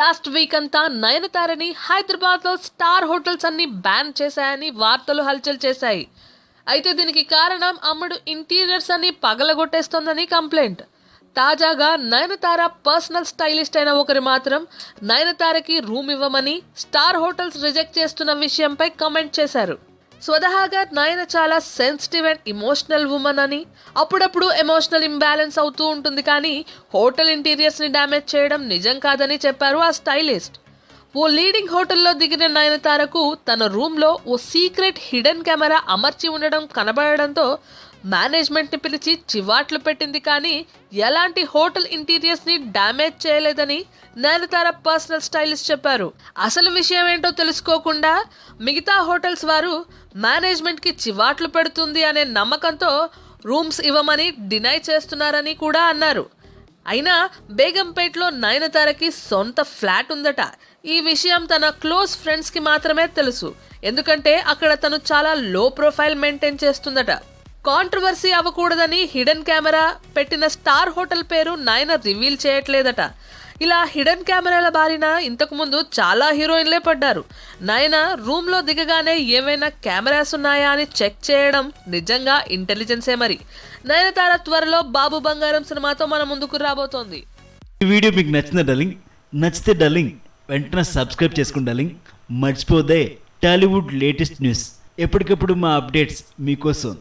Last week అంతా నయనతారని హైదరాబాద్లో star hotels అన్ని బ్యాన్ చేశాయని వార్తలు హల్చల్ చేశాయి. అయితే దీనికి కారణం అమ్ముడు ఇంటీరియర్స్ అన్ని పగలగొట్టేస్తోందని కంప్లైంట్. తాజాగా నయనతార పర్సనల్ స్టైలిస్ట్ అయిన ఒకరు మాత్రం నయనతారకి రూమ్ ఇవ్వమని స్టార్ హోటల్స్ రిజెక్ట్ చేస్తున్న విషయంపై కామెంట్ చేశారు. స్వతహాగా నయన చాలా సెన్సిటివ్ అండ్ ఇమోషనల్ ఉమెన్ అని, అప్పుడప్పుడు ఎమోషనల్ ఇంబ్యాలెన్స్ అవుతూ ఉంటుంది, కానీ హోటల్ ఇంటీరియర్స్ని డ్యామేజ్ చేయడం నిజం కాదని చెప్పారు ఆ స్టైలిస్ట్. ఓ లీడింగ్ హోటల్లో దిగిన నయనతారకు తన రూమ్లో ఓ సీక్రెట్ హిడెన్ కెమెరా అమర్చి ఉండడం కనబడడంతో మేనేజ్మెంట్ని పిలిచి చివాట్లు పెట్టింది, కానీ ఎలాంటి హోటల్ ఇంటీరియర్స్ని డ్యామేజ్ చేయలేదని నయనతార పర్సనల్ స్టైలిస్ట్ చెప్పారు. అసలు విషయం ఏంటో తెలుసుకోకుండా మిగతా హోటల్స్ వారు మేనేజ్మెంట్కి చివాట్లు పెడుతుంది అనే నమ్మకంతో రూమ్స్ ఇవ్వమని డినై చేస్తున్నారని కూడా అన్నారు. అయినా బేగంపేట్లో నయనతారకి సొంత ఫ్లాట్ ఉందట. ఈ విషయం తన క్లోజ్ ఫ్రెండ్స్కి మాత్రమే తెలుసు, ఎందుకంటే అక్కడ తను చాలా లో ప్రొఫైల్ మెయింటైన్ చేస్తుందట. కాంట్రవర్సీ అవ్వకూడదని హిడెన్ కెమెరా పెట్టిన స్టార్ హోటల్ పేరు నయన రివీల్ చేయట్లేదట. ఇలా హిడెన్ కెమెరాల బారిన ఇంతకుముందు చాలా హీరోయిన్లే పడ్డారు. నయన రూమ్లో దిగగానే ఏవైనా కెమెరాస్ ఉన్నాయా అని చెక్ చేయడం నిజంగా ఇంటెలిజెన్సే. మరి నయనతార త్వరలో బాబు బంగారం సినిమాతో మన ముందుకు రాబోతోంది. ఈ వీడియో మీకు నచ్చితే డార్లింగ్ వెంటనే సబ్స్క్రైబ్ చేసుకోండి డార్లింగ్. మర్చిపోదే టాలీవుడ్ లేటెస్ట్ న్యూస్ ఎప్పటికప్పుడు మా అప్డేట్స్ మీకోసం.